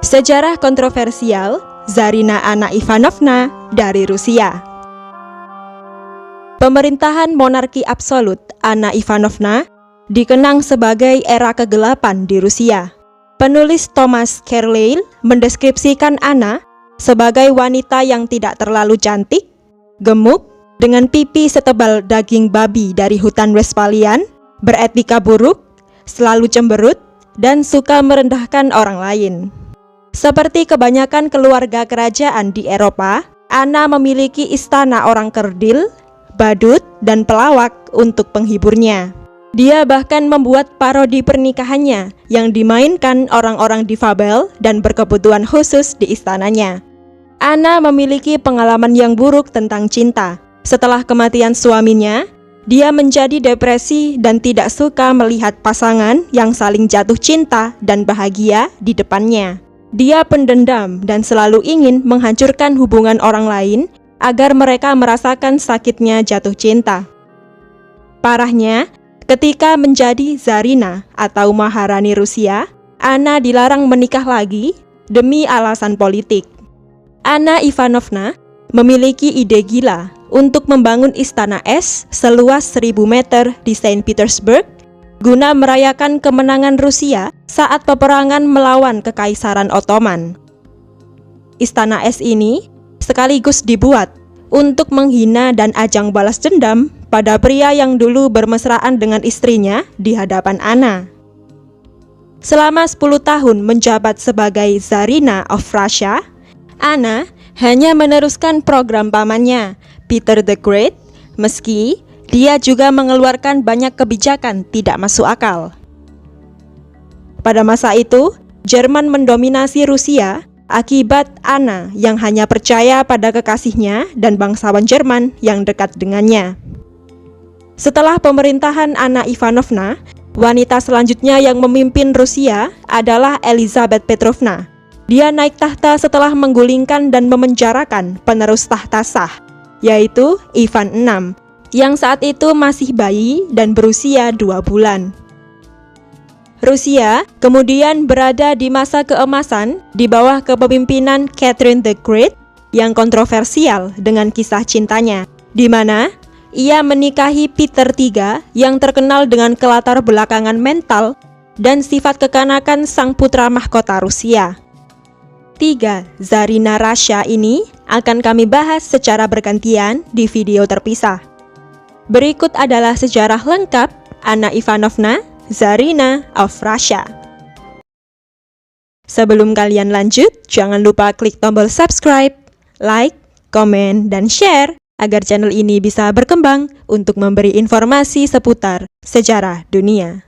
Sejarah kontroversial Zarina Anna Ivanovna dari Rusia. Pemerintahan monarki absolut Anna Ivanovna dikenang sebagai era kegelapan di Rusia. Penulis Thomas Carlyle mendeskripsikan Anna sebagai wanita yang tidak terlalu cantik, gemuk, dengan pipi setebal daging babi dari hutan Westphalian, beretika buruk, selalu cemberut, dan suka merendahkan orang lain. Seperti kebanyakan keluarga kerajaan di Eropa, Anna memiliki istana orang kerdil, badut, dan pelawak untuk penghiburnya. Dia bahkan membuat parodi pernikahannya yang dimainkan orang-orang difabel dan berkebutuhan khusus di istananya. Anna memiliki pengalaman yang buruk tentang cinta. Setelah kematian suaminya, dia menjadi depresi dan tidak suka melihat pasangan yang saling jatuh cinta dan bahagia di depannya. Dia pendendam dan selalu ingin menghancurkan hubungan orang lain agar mereka merasakan sakitnya jatuh cinta. Parahnya, ketika menjadi Zarina atau Maharani Rusia, Anna dilarang menikah lagi demi alasan politik. Anna Ivanovna memiliki ide gila untuk membangun istana es seluas 1000 meter di Saint Petersburg guna merayakan kemenangan Rusia saat peperangan melawan Kekaisaran Ottoman. Istana es ini sekaligus dibuat untuk menghina dan ajang balas dendam pada pria yang dulu bermesraan dengan istrinya di hadapan Anna. Selama 10 tahun menjabat sebagai Zarina of Russia, Anna hanya meneruskan program pamannya, Peter the Great, meski dia juga mengeluarkan banyak kebijakan tidak masuk akal. Pada masa itu, Jerman mendominasi Rusia akibat Anna yang hanya percaya pada kekasihnya dan bangsawan Jerman yang dekat dengannya. Setelah pemerintahan Anna Ivanovna, wanita selanjutnya yang memimpin Rusia adalah Elizabeth Petrovna. Dia naik tahta setelah menggulingkan dan memenjarakan penerus tahta sah, yaitu Ivan VI, yang saat itu masih bayi dan berusia 2 bulan. Rusia kemudian berada di masa keemasan di bawah kepemimpinan Catherine the Great yang kontroversial dengan kisah cintanya, di mana ia menikahi Peter III yang terkenal dengan kelatar belakangan mental dan sifat kekanakan sang putra mahkota Rusia. 3 Zarina Russia ini akan kami bahas secara bergantian di video terpisah. Berikut adalah sejarah lengkap Anna Ivanovna, Zarina of Russia. Sebelum kalian lanjut, jangan lupa klik tombol subscribe, like, komen, dan share agar channel ini bisa berkembang untuk memberi informasi seputar sejarah dunia.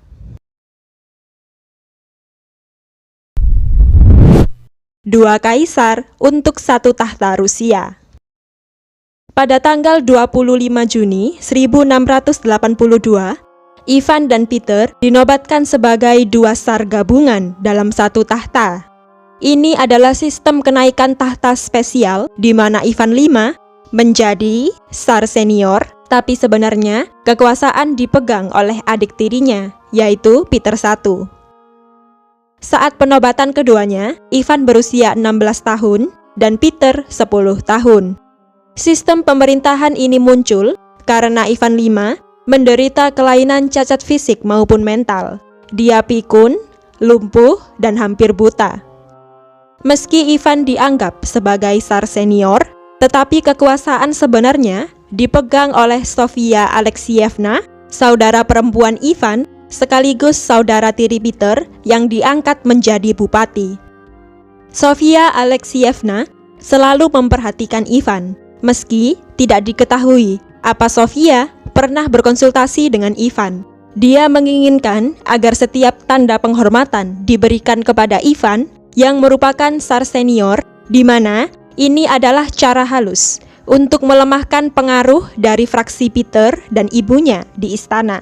Dua kaisar untuk satu tahta Rusia. Pada tanggal 25 Juni 1682, Ivan dan Peter dinobatkan sebagai dua sar gabungan dalam satu tahta. Ini adalah sistem kenaikan tahta spesial di mana Ivan V menjadi sar senior, tapi sebenarnya kekuasaan dipegang oleh adik tirinya, yaitu Peter I. Saat penobatan keduanya, Ivan berusia 16 tahun dan Peter 10 tahun. Sistem pemerintahan ini muncul karena Ivan V menderita kelainan cacat fisik maupun mental. Dia pikun, lumpuh, dan hampir buta. Meski Ivan dianggap sebagai sar senior, tetapi kekuasaan sebenarnya dipegang oleh Sofia Alexievna, saudara perempuan Ivan, sekaligus saudara tiri Peter yang diangkat menjadi bupati. Sofia Alexievna selalu memperhatikan Ivan, meski tidak diketahui apa Sofia pernah berkonsultasi dengan Ivan. Dia menginginkan agar setiap tanda penghormatan diberikan kepada Ivan yang merupakan sar senior, di mana ini adalah cara halus untuk melemahkan pengaruh dari fraksi Peter dan ibunya di istana.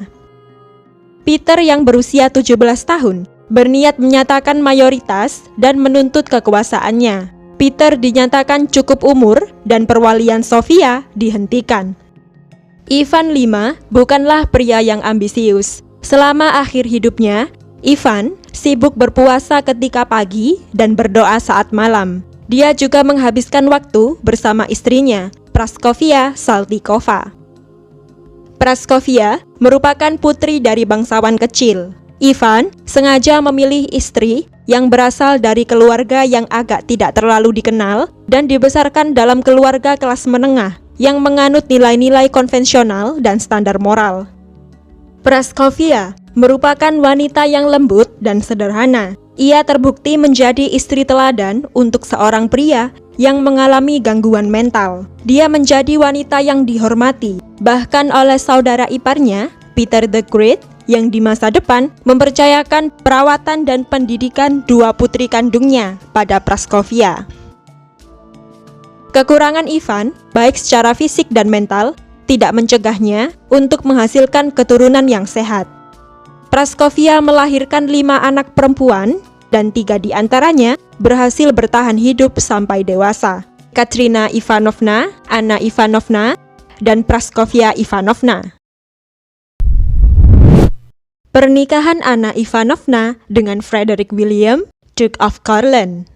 Peter yang berusia 17 tahun berniat menyatakan mayoritas dan menuntut kekuasaannya. Peter dinyatakan cukup umur dan perwalian Sofia dihentikan. Ivan V bukanlah pria yang ambisius. Selama akhir hidupnya, Ivan sibuk berpuasa ketika pagi dan berdoa saat malam. Dia juga menghabiskan waktu bersama istrinya, Praskovia Saltykova. Praskovia merupakan putri dari bangsawan kecil. Ivan sengaja memilih istri yang berasal dari keluarga yang agak tidak terlalu dikenal dan dibesarkan dalam keluarga kelas menengah yang menganut nilai-nilai konvensional dan standar moral. Praskovia merupakan wanita yang lembut dan sederhana. Ia terbukti menjadi istri teladan untuk seorang pria yang mengalami gangguan mental. Dia menjadi wanita yang dihormati, bahkan oleh saudara iparnya, Peter the Great, yang di masa depan mempercayakan perawatan dan pendidikan dua putri kandungnya pada Praskovia. Kekurangan Ivan, baik secara fisik dan mental, tidak mencegahnya untuk menghasilkan keturunan yang sehat. Praskovia melahirkan 5 anak perempuan dan 3 diantaranya berhasil bertahan hidup sampai dewasa. Katrina Ivanovna, Anna Ivanovna, dan Praskovia Ivanovna. Pernikahan Anna Ivanovna dengan Frederick William, Duke of Courland.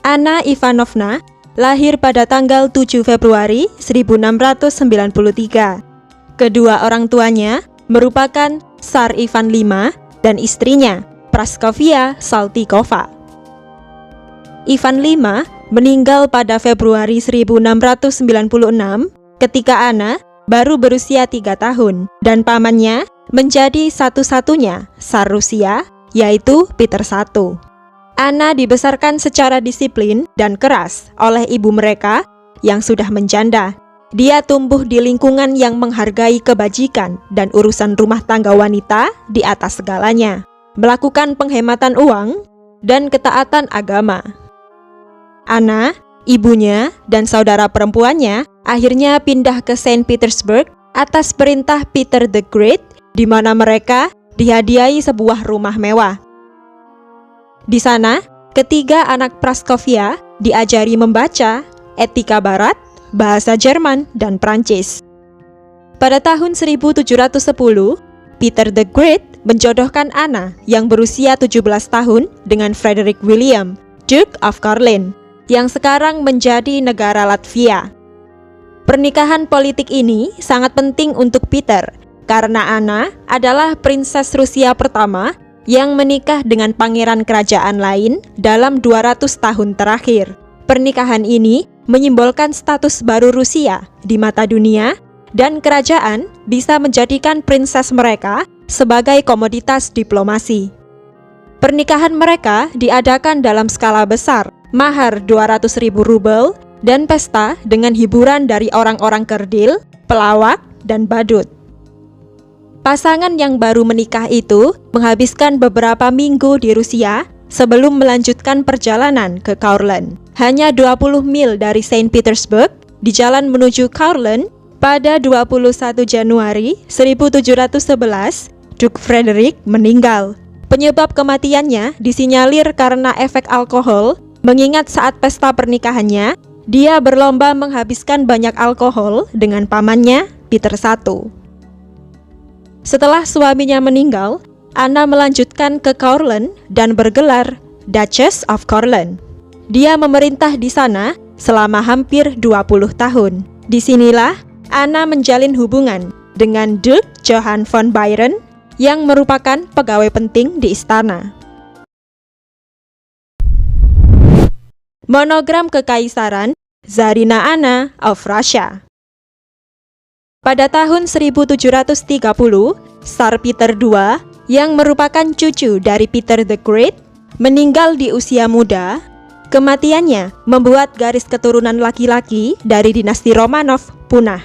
Anna Ivanovna lahir pada tanggal 7 Februari 1693. Kedua orang tuanya merupakan Tsar Ivan V dan istrinya, Praskovia Saltykova. Ivan V meninggal pada Februari 1696 ketika Anna baru berusia 3 tahun dan pamannya menjadi satu-satunya Tsar Rusia, yaitu Peter I. Anna dibesarkan secara disiplin dan keras oleh ibu mereka yang sudah menjanda. Dia tumbuh di lingkungan yang menghargai kebajikan dan urusan rumah tangga wanita di atas segalanya, melakukan penghematan uang dan ketaatan agama. Anna, ibunya, dan saudara perempuannya akhirnya pindah ke Saint Petersburg atas perintah Peter the Great, di mana mereka dihadiahi sebuah rumah mewah. Di sana, ketiga anak Praskovia diajari membaca, etika barat, bahasa Jerman, dan Prancis. Pada tahun 1710, Peter the Great menjodohkan Anna yang berusia 17 tahun dengan Frederick William, Duke of Courland, yang sekarang menjadi negara Latvia. Pernikahan politik ini sangat penting untuk Peter, karena Anna adalah prinses Rusia pertama yang menikah dengan pangeran kerajaan lain dalam 200 tahun terakhir. Pernikahan ini menyimbolkan status baru Rusia di mata dunia, dan kerajaan bisa menjadikan prinses mereka sebagai komoditas diplomasi. Pernikahan mereka diadakan dalam skala besar, mahar 200.000 rubel, dan pesta dengan hiburan dari orang-orang kerdil, pelawak, dan badut. Pasangan yang baru menikah itu menghabiskan beberapa minggu di Rusia sebelum melanjutkan perjalanan ke Courland. Hanya 20 mil dari Saint Petersburg, di jalan menuju Courland, pada 21 Januari 1711, Duke Frederick meninggal. Penyebab kematiannya disinyalir karena efek alkohol, mengingat saat pesta pernikahannya, dia berlomba menghabiskan banyak alkohol dengan pamannya, Peter I. Setelah suaminya meninggal, Anna melanjutkan ke Courland dan bergelar Duchess of Courland. Dia memerintah di sana selama hampir 20 tahun. Disinilah Anna menjalin hubungan dengan Duke Johann von Byron yang merupakan pegawai penting di istana. Monogram Kekaisaran Tsarina Anna of Russia. Pada tahun 1730, Tsar Peter II yang merupakan cucu dari Peter the Great meninggal di usia muda. Kematiannya membuat garis keturunan laki-laki dari dinasti Romanov punah,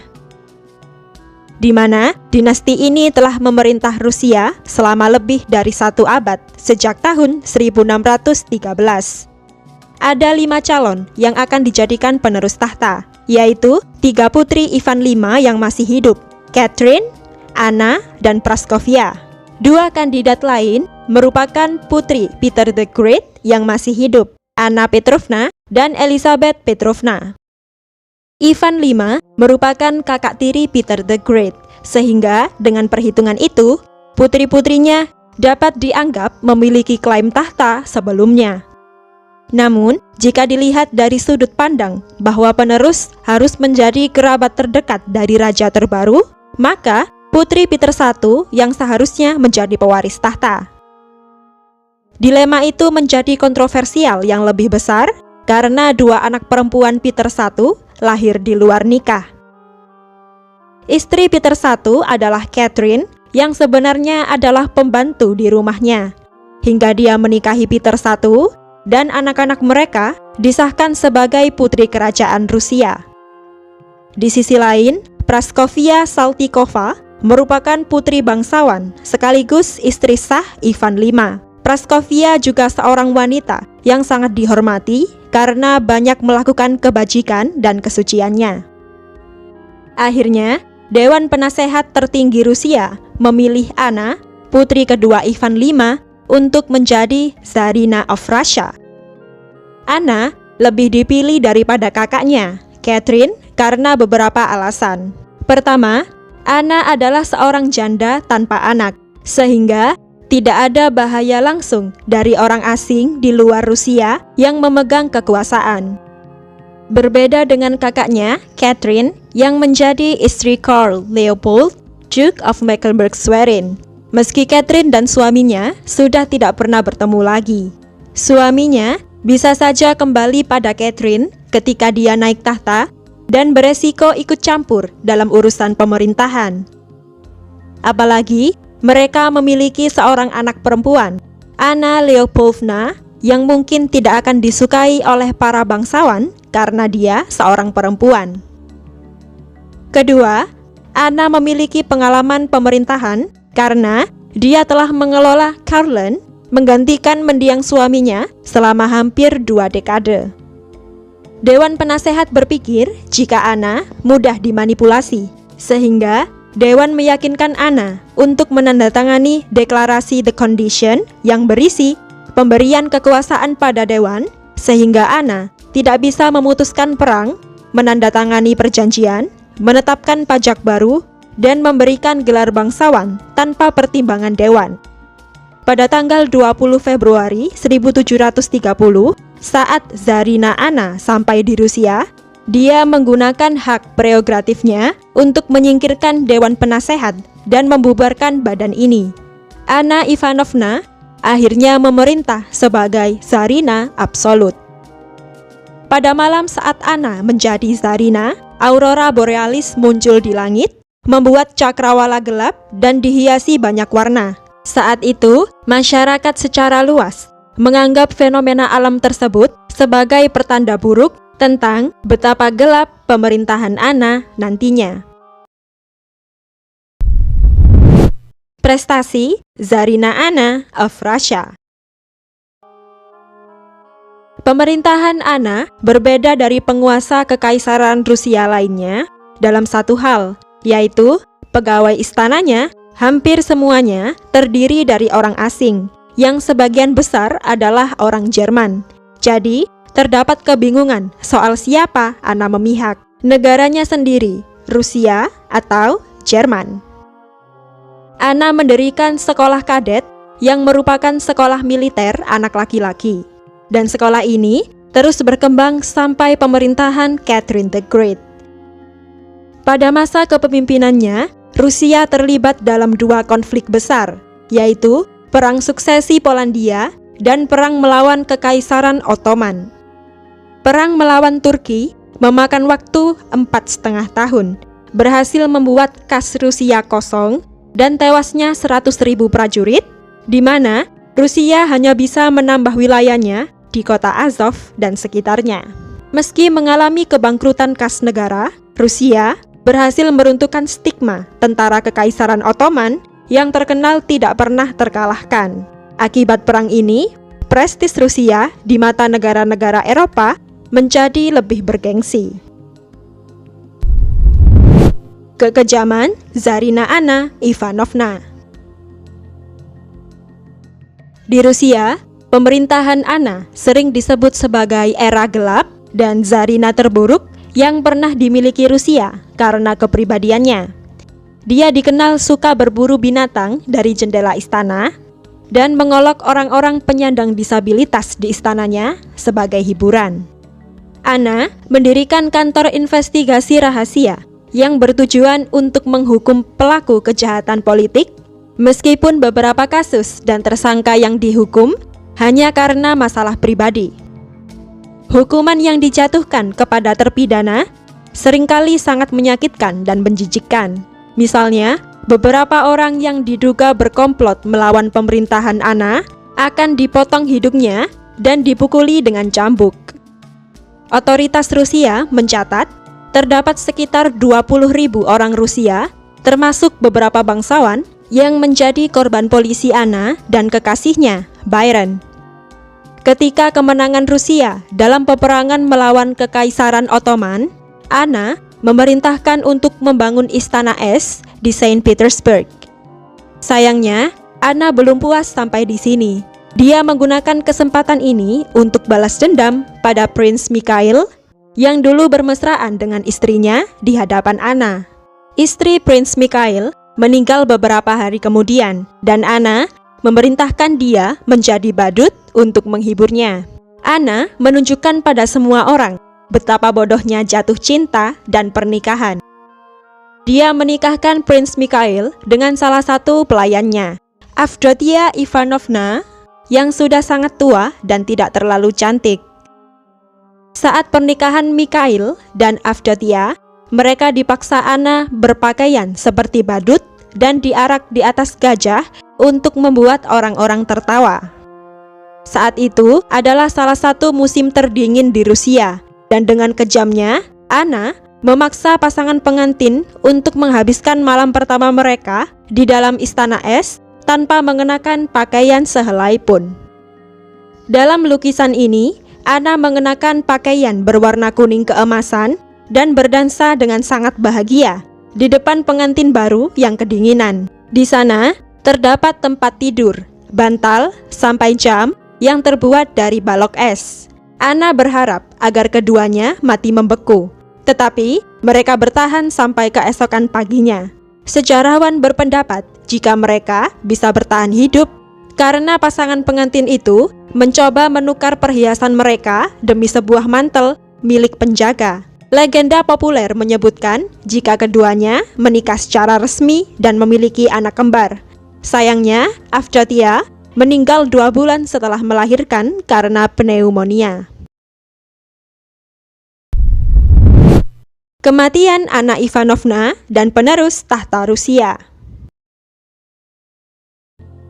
di mana dinasti ini telah memerintah Rusia selama lebih dari 1 abad sejak tahun 1613. Ada 5 calon yang akan dijadikan penerus tahta, yaitu 3 putri Ivan V yang masih hidup, Catherine, Anna, dan Praskovia. 2 kandidat lain merupakan putri Peter the Great yang masih hidup, Anna Petrovna dan Elizabeth Petrovna. Ivan V merupakan kakak tiri Peter the Great, sehingga dengan perhitungan itu, putri-putrinya dapat dianggap memiliki klaim tahta sebelumnya. Namun, jika dilihat dari sudut pandang bahwa penerus harus menjadi kerabat terdekat dari raja terbaru, maka putri Peter I yang seharusnya menjadi pewaris tahta. Dilema itu menjadi kontroversial yang lebih besar karena dua anak perempuan Peter I lahir di luar nikah. Istri Peter I adalah Catherine yang sebenarnya adalah pembantu di rumahnya, hingga dia menikahi Peter I dan anak-anak mereka disahkan sebagai putri kerajaan Rusia. Di sisi lain, Praskovia Saltykova merupakan putri bangsawan sekaligus istri sah Ivan V. Praskovia juga seorang wanita yang sangat dihormati karena banyak melakukan kebajikan dan kesuciannya. Akhirnya, Dewan Penasehat tertinggi Rusia memilih Anna, putri kedua Ivan V, untuk menjadi Tsarina of Russia. Anna lebih dipilih daripada kakaknya, Catherine, karena beberapa alasan. Pertama, Anna adalah seorang janda tanpa anak, sehingga tidak ada bahaya langsung dari orang asing di luar Rusia yang memegang kekuasaan. Berbeda dengan kakaknya, Catherine, yang menjadi istri Karl Leopold, Duke of Mecklenburg-Schwerin. Meski Catherine dan suaminya sudah tidak pernah bertemu lagi, suaminya bisa saja kembali pada Catherine ketika dia naik tahta dan beresiko ikut campur dalam urusan pemerintahan. Apalagi mereka memiliki seorang anak perempuan, Anna Leopoldovna, yang mungkin tidak akan disukai oleh para bangsawan karena dia seorang perempuan. Kedua, Anna memiliki pengalaman pemerintahan karena dia telah mengelola Courland, menggantikan mendiang suaminya selama hampir 2 dekade. Dewan Penasehat berpikir jika Anna mudah dimanipulasi, sehingga Dewan meyakinkan Anna untuk menandatangani deklarasi The Condition yang berisi pemberian kekuasaan pada Dewan, sehingga Anna tidak bisa memutuskan perang, menandatangani perjanjian, menetapkan pajak baru, dan memberikan gelar bangsawan tanpa pertimbangan Dewan. Pada tanggal 20 Februari 1730, saat Tsarina Anna sampai di Rusia, dia menggunakan hak prerogatifnya untuk menyingkirkan Dewan Penasehat dan membubarkan badan ini. Anna Ivanovna akhirnya memerintah sebagai Tsarina absolut. Pada malam saat Anna menjadi Tsarina, aurora borealis muncul di langit, membuat cakrawala gelap dan dihiasi banyak warna. Saat itu, masyarakat secara luas menganggap fenomena alam tersebut sebagai pertanda buruk tentang betapa gelap pemerintahan Anna nantinya. Prestasi Tsarina Anna of Russia. Pemerintahan Anna berbeda dari penguasa kekaisaran Rusia lainnya dalam satu hal, yaitu pegawai istananya hampir semuanya terdiri dari orang asing, yang sebagian besar adalah orang Jerman. Jadi, terdapat kebingungan soal siapa Anna memihak, negaranya sendiri, Rusia atau Jerman. Anna mendirikan sekolah kadet yang merupakan sekolah militer anak laki-laki, dan sekolah ini terus berkembang sampai pemerintahan Catherine the Great. Pada masa kepemimpinannya, Rusia terlibat dalam 2 konflik besar, yaitu Perang Suksesi Polandia dan Perang melawan Kekaisaran Ottoman. Perang melawan Turki memakan waktu 4,5 tahun, berhasil membuat kas Rusia kosong dan tewasnya 100.000 prajurit, di mana Rusia hanya bisa menambah wilayahnya di kota Azov dan sekitarnya. Meski mengalami kebangkrutan kas negara, Rusia berhasil meruntuhkan stigma tentara Kekaisaran Ottoman yang terkenal tidak pernah terkalahkan. Akibat perang ini, prestis Rusia di mata negara-negara Eropa menjadi lebih bergengsi. Kekejaman Tsarina Anna Ivanovna. Di Rusia, pemerintahan Anna sering disebut sebagai era gelap dan Tsarina terburuk yang pernah dimiliki Rusia karena kepribadiannya. Dia dikenal suka berburu binatang dari jendela istana, dan mengolok orang-orang penyandang disabilitas di istananya sebagai hiburan. Anna mendirikan kantor investigasi rahasia yang bertujuan untuk menghukum pelaku kejahatan politik, meskipun beberapa kasus dan tersangka yang dihukum hanya karena masalah pribadi. Hukuman yang dijatuhkan kepada terpidana seringkali sangat menyakitkan dan menjijikkan. Misalnya, beberapa orang yang diduga berkomplot melawan pemerintahan Anna akan dipotong hidungnya dan dipukuli dengan cambuk. Otoritas Rusia mencatat terdapat sekitar 20.000 orang Rusia, termasuk beberapa bangsawan, yang menjadi korban polisi Anna dan kekasihnya, Byron. Ketika kemenangan Rusia dalam peperangan melawan Kekaisaran Ottoman, Anna memerintahkan untuk membangun istana es di Saint Petersburg. Sayangnya, Anna belum puas sampai di sini. Dia menggunakan kesempatan ini untuk balas dendam pada Prince Mikhail yang dulu bermesraan dengan istrinya di hadapan Anna. Istri Prince Mikhail meninggal beberapa hari kemudian, dan Anna memerintahkan dia menjadi badut untuk menghiburnya. Anna menunjukkan pada semua orang betapa bodohnya jatuh cinta dan pernikahan. Dia menikahkan Prince Mikhail dengan salah satu pelayannya, Avdotia Ivanovna, yang sudah sangat tua dan tidak terlalu cantik. Saat pernikahan Mikhail dan Avdotia, mereka dipaksa Anna berpakaian seperti badut dan diarak di atas gajah untuk membuat orang-orang tertawa. Saat itu adalah salah satu musim terdingin di Rusia, dan dengan kejamnya, Anna memaksa pasangan pengantin untuk menghabiskan malam pertama mereka di dalam istana es tanpa mengenakan pakaian sehelai pun. Dalam lukisan ini, Anna mengenakan pakaian berwarna kuning keemasan dan berdansa dengan sangat bahagia di depan pengantin baru yang kedinginan. Di sana terdapat tempat tidur, bantal, sampai jam yang terbuat dari balok es. Anna berharap agar keduanya mati membeku, tetapi mereka bertahan sampai keesokan paginya. Sejarawan berpendapat jika mereka bisa bertahan hidup karena pasangan pengantin itu mencoba menukar perhiasan mereka demi sebuah mantel milik penjaga. Legenda populer menyebutkan jika keduanya menikah secara resmi dan memiliki anak kembar. Sayangnya, Avdotia meninggal 2 bulan setelah melahirkan karena pneumonia. Kematian Anna Ivanovna dan penerus tahta Rusia.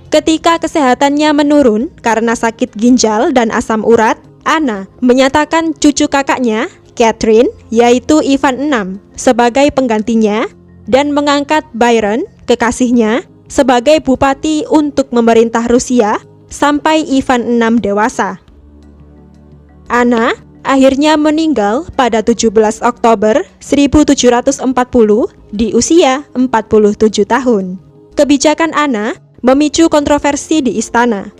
Ketika kesehatannya menurun karena sakit ginjal dan asam urat, Anna menyatakan cucu kakaknya, Catherine, yaitu Ivan VI, sebagai penggantinya dan mengangkat Byron, kekasihnya, sebagai bupati untuk memerintah Rusia sampai Ivan VI dewasa. Anna akhirnya meninggal pada 17 Oktober 1740 di usia 47 tahun. Kebijakan Anna memicu kontroversi di istana.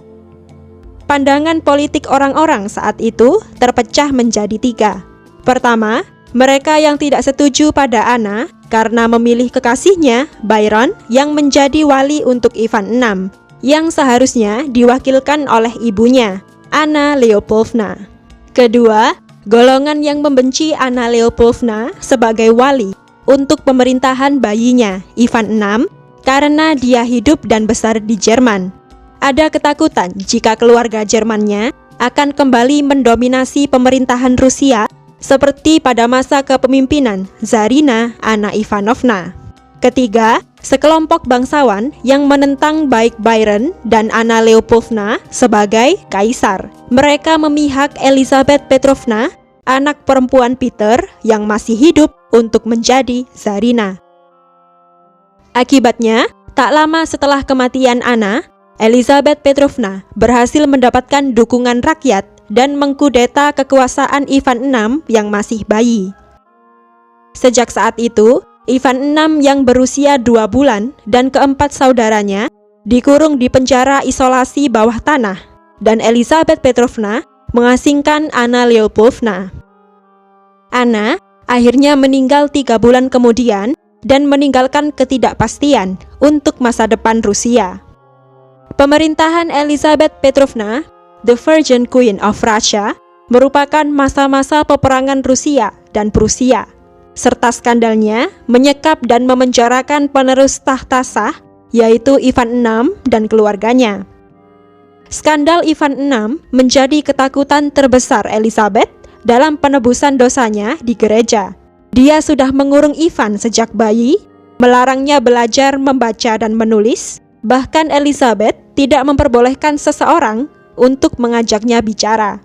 Pandangan politik orang-orang saat itu terpecah menjadi 3. Pertama, mereka yang tidak setuju pada Anna karena memilih kekasihnya, Byron, yang menjadi wali untuk Ivan VI, yang seharusnya diwakilkan oleh ibunya, Anna Leopoldovna. Kedua, golongan yang membenci Anna Leopoldovna sebagai wali untuk pemerintahan bayinya, Ivan VI, karena dia hidup dan besar di Jerman. Ada ketakutan jika keluarga Jermannya akan kembali mendominasi pemerintahan Rusia seperti pada masa kepemimpinan Tsarina Anna Ivanovna. Ketiga, sekelompok bangsawan yang menentang baik Byron dan Anna Leopoldovna sebagai kaisar. Mereka memihak Elizabeth Petrovna, anak perempuan Peter yang masih hidup, untuk menjadi Tsarina. Akibatnya, tak lama setelah kematian Anna, Elizabeth Petrovna berhasil mendapatkan dukungan rakyat dan mengkudeta kekuasaan Ivan VI yang masih bayi. Sejak saat itu, Ivan VI yang berusia 2 bulan dan keempat saudaranya dikurung di penjara isolasi bawah tanah, dan Elizabeth Petrovna mengasingkan Anna Leopoldovna. Anna akhirnya meninggal 3 bulan kemudian dan meninggalkan ketidakpastian untuk masa depan Rusia. Pemerintahan Elizabeth Petrovna, the Virgin Queen of Russia, merupakan masa-masa peperangan Rusia dan Prusia, serta skandalnya menyekap dan memenjarakan penerus tahta sah, yaitu Ivan VI dan keluarganya. Skandal Ivan VI menjadi ketakutan terbesar Elizabeth dalam penebusan dosanya di gereja. Dia sudah mengurung Ivan sejak bayi, melarangnya belajar membaca dan menulis, bahkan Elizabeth tidak memperbolehkan seseorang untuk mengajaknya bicara.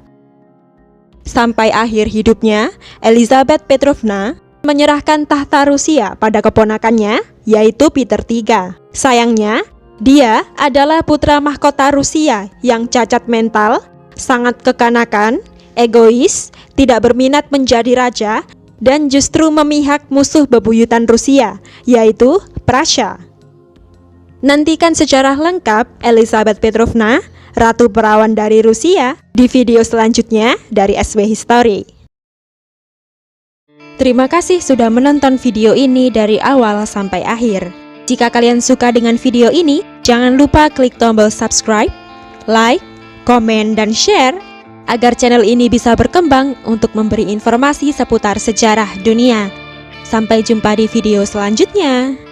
Sampai akhir hidupnya, Elizabeth Petrovna menyerahkan tahta Rusia pada keponakannya, yaitu Peter III. Sayangnya, dia adalah putra mahkota Rusia yang cacat mental, sangat kekanakan, egois, tidak berminat menjadi raja, dan justru memihak musuh bebuyutan Rusia, yaitu Prussia. Nantikan sejarah lengkap Elizabeth Petrovna, Ratu Perawan dari Rusia, di video selanjutnya dari SW History. Terima kasih sudah menonton video ini dari awal sampai akhir. Jika kalian suka dengan video ini, jangan lupa klik tombol subscribe, like, komen, dan share agar channel ini bisa berkembang untuk memberi informasi seputar sejarah dunia. Sampai jumpa di video selanjutnya.